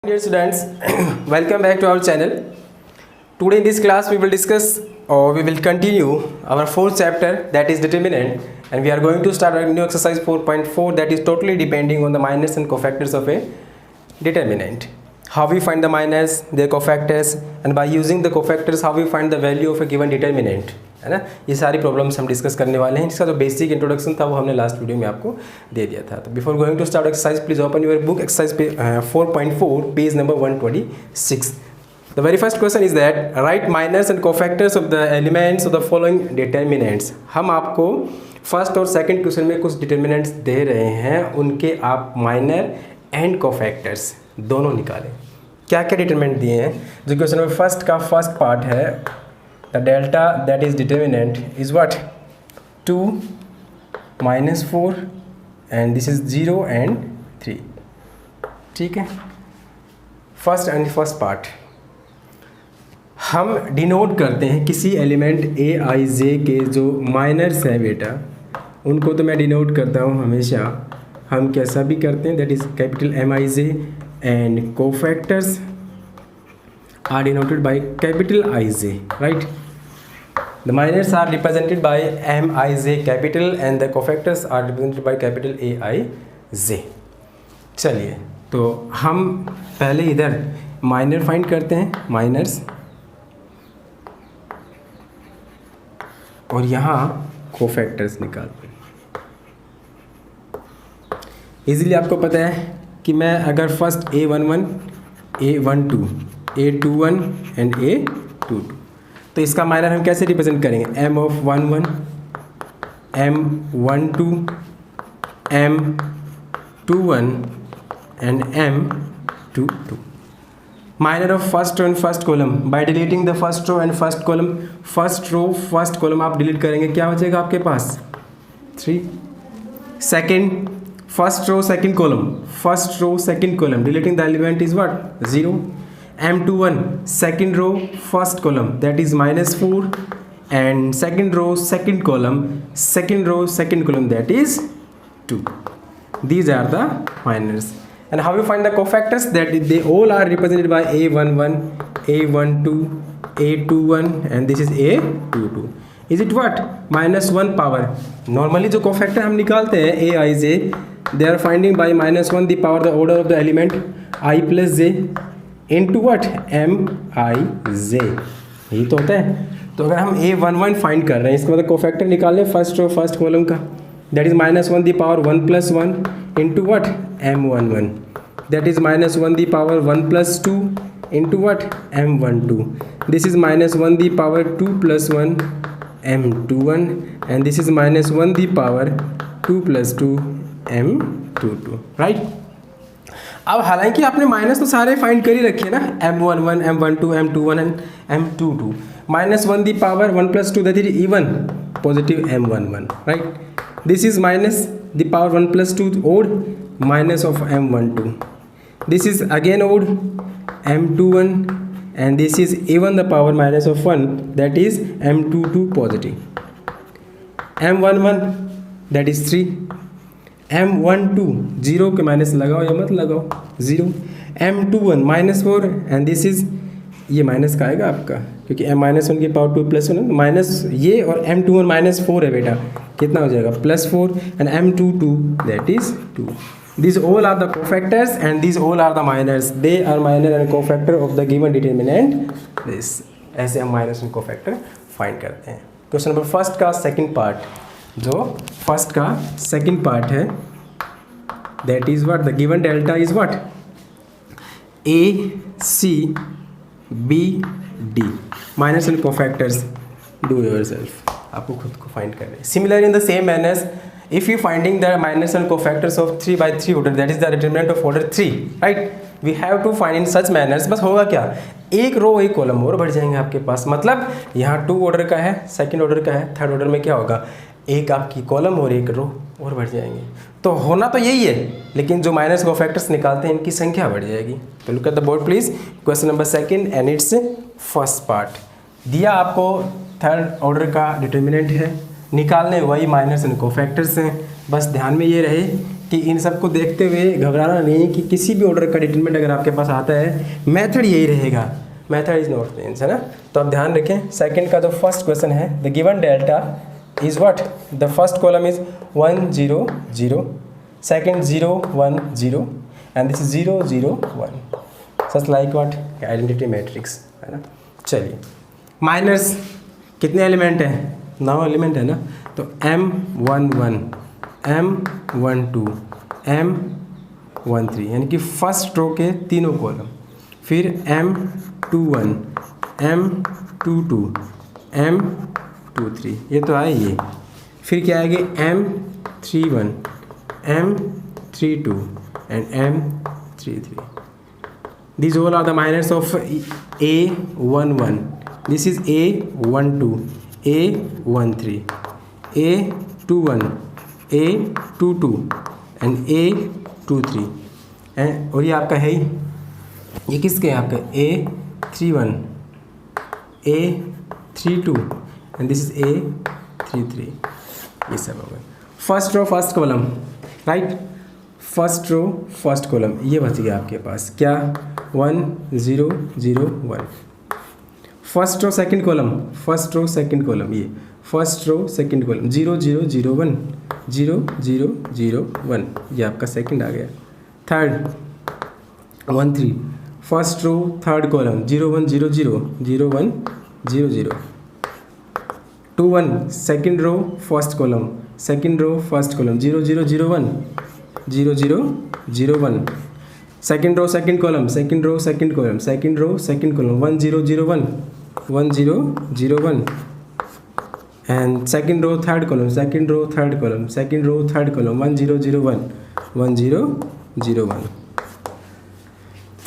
Dear students, welcome back to our channel. Today in this class we will discuss or we will continue our fourth chapter, that is determinant, and we are going to start a new exercise 4.4 that is totally depending on the minors and cofactors of a determinant. How we find the minors, their cofactors, and by using the cofactors how we find the value of a given determinant, है ना. ये सारी problems हम discuss करने वाले हैं. इसका जो बेसिक इंट्रोडक्शन था वो हमने लास्ट वीडियो में आपको दे दिया था. तो before going to start exercise please open your book exercise 4.4 page number 126. The very first question is that write minors and cofactors of the elements of the following determinants. हम आपको first और second question में कुछ determinants दे रहे हैं, उनके आप minor and cofactors दोनों निकालें. क्या क्या डिटर्मिनेंट दिए हैं. जो क्वेश्चन में फर्स्ट का फर्स्ट पार्ट है, the delta that is determinant is what 2 minus 4 and this is 0 and 3. ठीक है. फर्स्ट एंड फर्स्ट पार्ट हम डिनोट करते हैं किसी एलिमेंट ए आई जे के जो माइनर्स है बेटा, उनको तो मैं डिनोट करता हूँ हमेशा, हम कैसा भी करते हैं, that is capital M I J, and cofactors are denoted by capital IJ, right? The minors are represented by MIJ capital and the cofactors are represented by capital AIJ. चलिए तो हम पहले इधर माइनर फाइंड करते हैं, miners, और यहाँ cofactors निकालते हैं. इजीली आपको पता है कि मैं अगर first A11, A12, A21 and A22, तो इसका माइनर हम कैसे रिप्रेजेंट करेंगे, M(11), M(12), M(21) and M(22). Minor of first row and first column by deleting the first row and first column. First row first column आप delete करेंगे, क्या बचेगा आपके पास 3. Second first row second column, first row second column deleting the element is what 0. M21 second row first column that is -4 and second row second column second column that is 2. These are the minors. And how you find the cofactors, that they all are represented by A11, A12, A21 and this is A22. Is it what -1 power. Normally जो cofactor हम निकालते हैं Aij, they are finding by -1 the power the order of the element I plus j into what MIJ. यही तो होता है. तो अगर हम A11 फाइंड कर रहे हैं, इसका मतलब कोफैक्टर निकाल लें फर्स्ट रो फर्स्ट कॉलम का, that is -1 the power 1 + 1 into what M11, that is -1 the power 1 + 2 into what M12, this is -1 the power 2 + 1 M21 and this is -1 the power 2 + 2 M22, right. अब हालांकि आपने minus तो सारे find कर ही रखे ना, M11, M12, M21 and M22. -1 the power 1 + 2 that is even positive M11, right. This is minus the power 1 + 2 odd minus of M12, this is again odd M21 and this is even the power minus of 1 that is M22 positive. M11 that is 3, M12 0 के minus लगाओ या मत लगाओ 0, M21 -4 and this is, ये minus का आएगा आपका क्योंकि M-1 की पावर 2 + 1 माइनस ये, और M21 -4 है बेटा, कितना हो जाएगा +4 and M22 that is 2. These all are the cofactors and these all are the minors. They are minor and cofactor of the given determinant. This ऐसे हम minors and cofactor फाइंड करते हैं. क्वेश्चन नंबर फर्स्ट का second part, जो first का second part है, that is what the given delta is what AC BD. Minors and cofactors do yourself, आपको खुद को फाइंड करना है. Similar in the same manners, if you finding the minors and cofactors of 3/3 order, that is the determinant of order 3, right. We have to find in such manners. बस होगा क्या, एक रो एक कॉलम और बढ़ जाएंगे आपके पास. मतलब यहाँ 2 ऑर्डर का है, सेकंड ऑर्डर का है, थर्ड ऑर्डर में क्या होगा, एक आपकी कॉलम और एक रो और बढ़ जाएंगे. तो होना तो यही है, लेकिन जो माइनस कोफैक्टर्स निकालते हैं इनकी संख्या बढ़ जाएगी. तो look at the board please. Question number second and it's first part दिया आपको, थर्ड ऑर्डर का डिटर्मिनेंट है, निकालने वही माइनस एंड कोफैक्टर्स हैं. बस ध्यान में ये रहे कि इन सबको देखते हुए घबराना नहीं कि किसी भी ऑर्डर का डिटरमिनेंट अगर आपके पास आता है मेथड यही रहेगा, मेथड इज नॉट चेंज, है ना। तो आप ध्यान रखें सेकंड का जो फर्स्ट क्वेश्चन है, the given delta is what, the first column is 1 0 0, second 0 1 0 and this is 0 0 1, such like what identity matrix, है ना। चलिए माइनर्स कितने एलिमेंट हैं, 9 एलिमेंट है ना। तो M11 M12 M13 यानी कि फर्स्ट रो के तीनों कॉलम, फिर M21 M22 M23 ये तो आए ये, फिर क्या आएगी M31 M32 and M33. These all are the minors of A11. This is A12 A13 A21 A22 and A23 हैं, और ये आपका है, ये किसके हैं आपका A31 A32 and this is A33. ये सब हो गए first row first column, right, first row first column ये बच गया आपके पास क्या 1 0 0 1. First row second column, first row second column, ये फर्स्ट रो सेकंड कॉलम 0 0 0 1 0 0 0 1, ये आपका सेकंड आ गया. Third 1 3, first row third column 0 1 0 0 0 1 0 0. 2 1 second row first column, second row first column 0 0 0 1 0 0 0 1. Second row second column, second row second column, second row second column 1 0 0 1 1 0 0 1. And second row third column, second row third column, second row third column 1 0 0 1 1 0 0 1.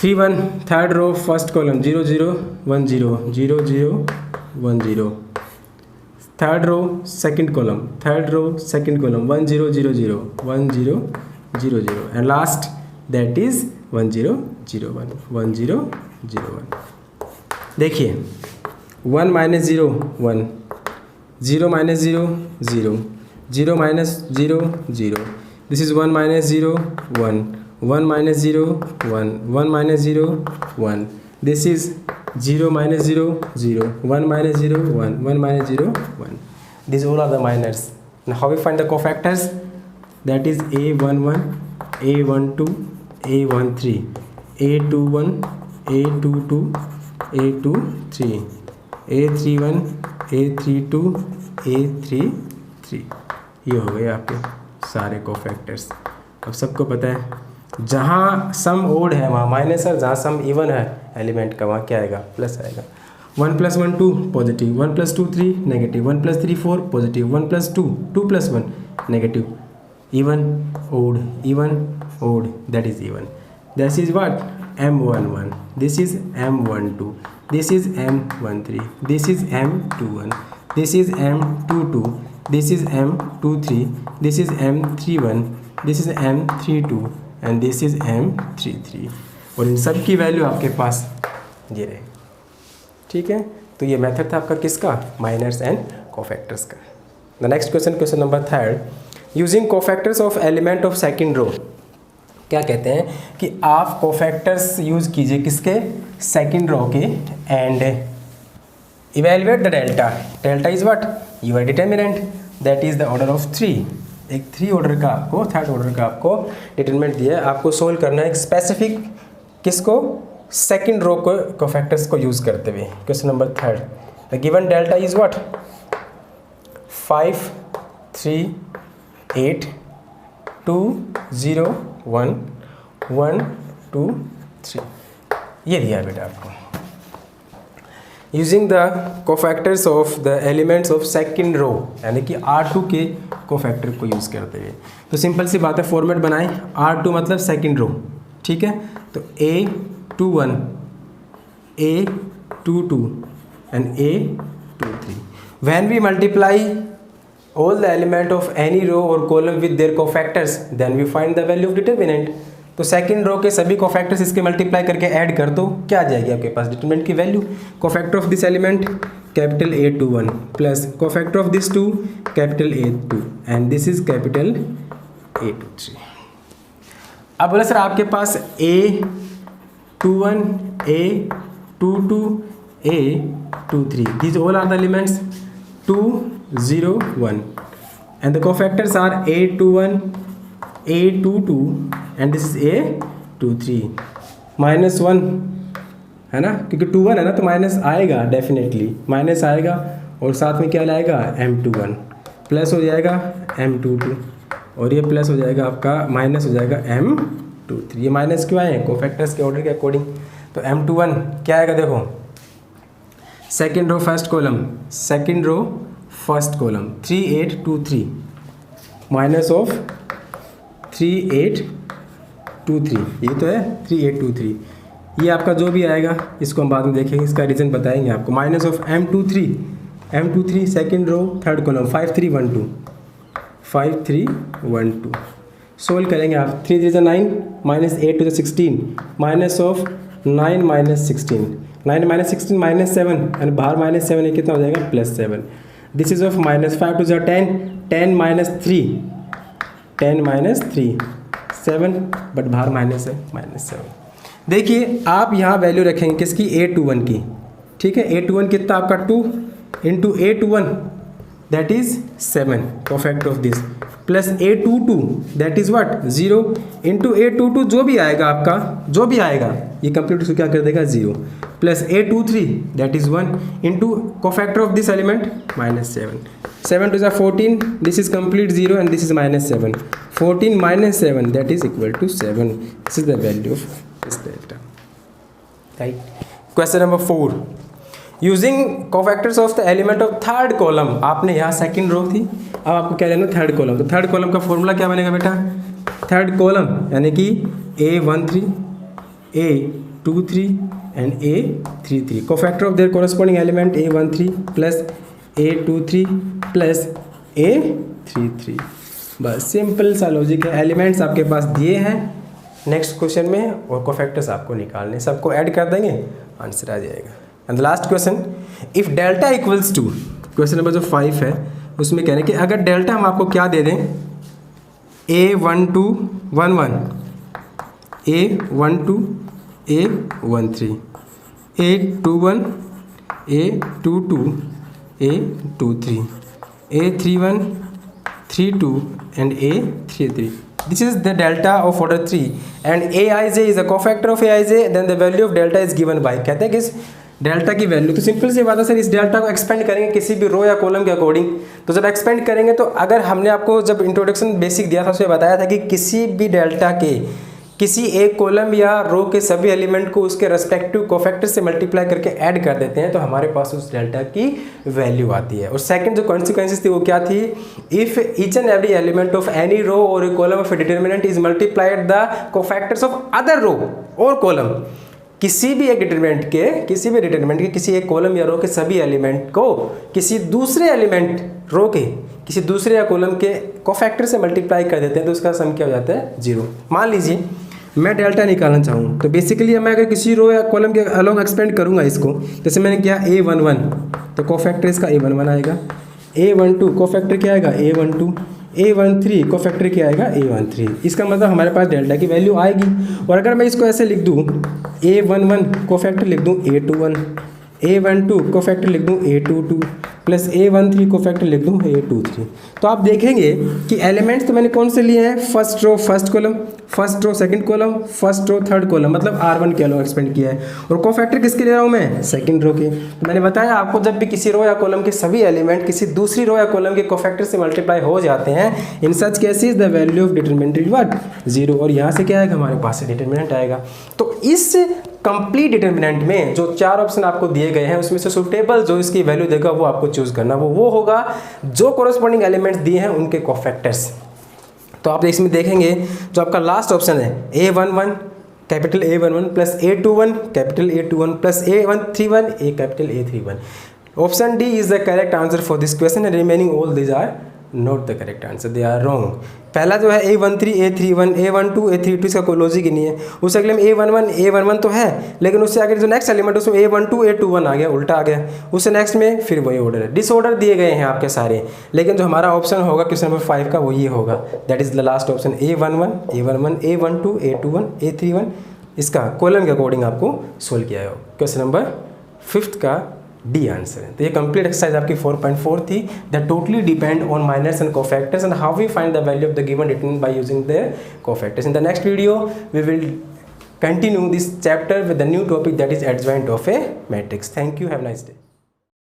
3 1 third row first column 0 0 1 0 0 0 1 0. Third row second column, third row second column 1 0 0 0 1 0 0 0 and last that is 1 0 0 1 1 0 0 1. देखिए 1 minus 0 1, 0 minus 0 0, 0 minus 0 0, this is 1 minus 0 1, 1 minus 0 1, 1 minus 0 1, this is 0 minus 0 0, 1 minus 0 1, 1 minus 0 1. These all are the minors. Now how we find the cofactors? That is A11 A12 A13 A21 A22 A23 A31 A32 A33. ये हो गए आपके सारे cofactors. अब सबको पता है जहाँ सम ओड है वहाँ माइनस है, जहाँ सम इवन है एलिमेंट का वहाँ क्या आएगा प्लस आएगा. 1 + 1 2 positive, 1 + 2 3 negative, 1 + 3 4 positive, 1 + 2 2 + 1 negative. Even odd that is even. This is what M11, this is M12, this is M13, this is M21, this is M22, this is M23, this is M31, this is M32 and this is M33. और इन सब की value आपके पास ये रहे. ठीक है, तो ये मेथड था आपका किसका, माइनर्स एंड कोफैक्टर्स का. The next question, question number 3, using cofactors of element of second row. क्या कहते हैं कि आप कोफैक्टर्स यूज कीजिए किसके, सेकंड रो के, and evaluate the delta. Delta is what your determinant, that is the order of 3. एक 3 ऑर्डर का आपको, थर्ड ऑर्डर का आपको डिटरमिनेंट दिया है. आपको सोल्व करना है एक स्पेसिफिक किसको, सेकंड रो को कोफैक्टर्स को यूज़ करते हुए. Question number 3, the given delta is what 5 3 8 2 0 1 1 2 3. ये दिया है बेटा आपको. Using the cofactors of the elements of second row, यानी कि R2 के कोफैक्टर को यूज़ करते हुए. तो सिंपल सी बात है, फॉर्मेट बनाएं. R2 मतलब सेकंड रो, ठीक है. तो A21 A22 and A23. When we multiply all the element of any row or column with their cofactors, then we find the value of determinant. तो सेकंड रो के सभी cofactors इसके multiply करके add कर दो, क्या आ जाएगी आपके पास डिटरमिनेंट की value. Cofactor of this element capital A21 plus cofactor of this 2 capital A2 and this is capital A23. अब बोला सर आपके पास A21, A22, A23, these all are the elements 2, 0, 1 and the cofactors are A21, A22 and this is A23. -1 है ना, क्योंकि 2 1 है ना तो minus आएगा, डेफिनेटली माइनस आएगा और साथ में क्या लाएगा M21, प्लस हो जाएगा M22 और ये प्लस हो जाएगा आपका, माइनस हो जाएगा M23। ये माइनस क्यों आए हैं? कोफैक्टर्स के ऑर्डर के अकॉर्डिंग। तो M21 क्या आएगा देखो, second row first column, second row first column 3823 minus of 3823, ये तो है 3823। ये आपका जो भी आएगा इसको हम बाद में देखेंगे, इसका रीज़न बताएंगे आपको। Minus of M23 second row third column 5312 solve करेंगे आप। 3 3 9 minus 8 2 16 minus of 9 minus 16, 9 minus 16 minus 7 and बाहर माइनस 7 है, कितना हो जाएगा +7। This is of minus 5 2 10 10 minus 3 10 minus 3 7 but बाहर माइनस है -7। देखिए आप यहाँ वैल्यू रखेंगे किसकी, A21 की, ठीक है। A21 कितना आपका 2 into A21 that is 7 cofactor of this plus A22 that is what 0 into A22 जो भी आएगा आपका, जो भी आएगा ये कंप्लीट उसको क्या कर देगा 0 plus A23 that is 1 into cofactor of this element -7 7 2 14 this is complete 0 and this is -7 14 -7 that is equal to 7। This is the value of this delta, right. Question number 4, using cofactors of the element of third column. आपने यहाँ second row थी, अब आपको क्या लेना third column. तो third column का formula क्या बनेगा बेटा, थर्ड कॉलम यानी कि A13 A23 and A33 cofactor of their corresponding element A13 plus A23 plus A33। बस सिंपल सा लॉजिक है। एलिमेंट्स आपके पास दिए हैं नेक्स्ट क्वेश्चन में और कोफैक्टर्स आपको निकालने, सबको ऐड कर देंगे आंसर आ जाएगा। And the last question, if delta equals to, question number जो 5 है उसमें कह रहे हैं कि अगर डेल्टा हम आपको क्या दे दें A12 11 A12 A13 A21 A22 A23 A31 32 and A33, this is the delta of order 3 and Aij is a cofactor of Aij, then the value of delta is given by, कहते हैं कि इस delta की value, तो simple सी बात है sir, इस delta को एक्सपेंड करेंगे किसी भी रो या कॉलम के अकॉर्डिंग। तो जब एक्सपेंड करेंगे तो अगर हमने आपको जब इंट्रोडक्शन बेसिक दिया था उसमें बताया था कि किसी भी डेल्टा के किसी एक कॉलम या रो के सभी एलिमेंट को उसके रेस्पेक्टिव कोफैक्टर से मल्टीप्लाई करके ऐड कर देते हैं तो हमारे पास उस डेल्टा की वैल्यू आती है। और सेकंड जो कॉन्सिक्वेंसेस थी वो क्या थी, if each and every element of any row और a column of a determinant is multiplied the cofactors of other row और कॉलम, किसी भी एक डिटरमिनेंट के किसी एक कॉलम या रो के सभी एलिमेंट को किसी दूसरे एलिमेंट रो के किसी दूसरे या कॉलम के कोफैक्टर से मल्टीप्लाई कर देते हैं तो उसका सम क्या हो जाता है 0। मान लीजिए मैं डेल्टा निकालना चाहूँ तो बेसिकली मैं अगर किसी रो या कॉलम के अलोंग एक्सपेंड करूँगा इसको, जैसे मैंने किया A11 तो कोफैक्टर इसका A11 आएगा, A12 कोफैक्टर क्या आएगा A12, A13 कोफैक्टर क्या आएगा A13। इसका मतलब हमारे पास डेल्टा की वैल्यू आएगी। और अगर मैं इसको ऐसे लिख दूँ A11 कोफैक्टर लिख दूँ A21, A12 कोफैक्टर लिख दूँ A22 प्लस A13 कोफैक्टर लिख दूँ A23, तो आप देखेंगे कि एलिमेंट्स तो मैंने कौन से लिए हैं, first row first column, first row second column, first row third column, मतलब R1 के अलोंग एक्सपेंड किया है। और कोफैक्टर किसके ले रहा हूँ मैं, सेकंड रो के। तो मैंने बताया आपको जब भी किसी रो या कॉलम के सभी एलिमेंट किसी दूसरी रो या कॉलम के कोफैक्टर से मल्टीप्लाई हो जाते हैं, in such cases the value of determinant is what 0, और यहाँ से क्या आएगा हमारे पास से डिटरमिनेंट आएगा। तो इस कंप्लीट डिटरमिनेंट में जो 4 ऑप्शन आपको दिए गए हैं उसमें से सुटेबल जो इसकी वैल्यू देगा वो आपको चूज करना, वो होगा जो कोरस्पॉन्डिंग एलिमेंट्स दिए हैं उनके कोफैक्टर्स। तो आप इसमें देखेंगे जो आपका लास्ट ऑप्शन है A11 capital A11 plus A21 capital A21 plus A31 capital A31, option D is the correct answer for this question and remaining all these are not the correct answer, they are wrong. पहला जो है A13 A31 A12 A32 इसका कोई logic ही नहीं है। उस अगले में A11 तो है, लेकिन उससे आगे जो नेक्स्ट एलिमेंट उसमें A12 A21 आ गया, उल्टा आ गया। उससे नेक्स्ट में फिर वही ऑर्डर है, डिसऑर्डर दिए गए हैं आपके सारे, लेकिन जो हमारा ऑप्शन होगा क्वेश्चन नंबर 5 का वो ये होगा, that is the last option A11 A12 A21 A31। इसका कॉलम के अकॉर्डिंग आपको सोल्व किया है। क्वेश्चन नंबर 5 का डी आंसर है। तो ये कंप्लीट एक्सरसाइज आपकी 4.4 थी, that totally depend on minors and cofactors and how we find the value of the given determinant by using the cofactors. In the next video we will continue this chapter with the new topic, that is adjoint of a matrix. Thank you, have a nice day.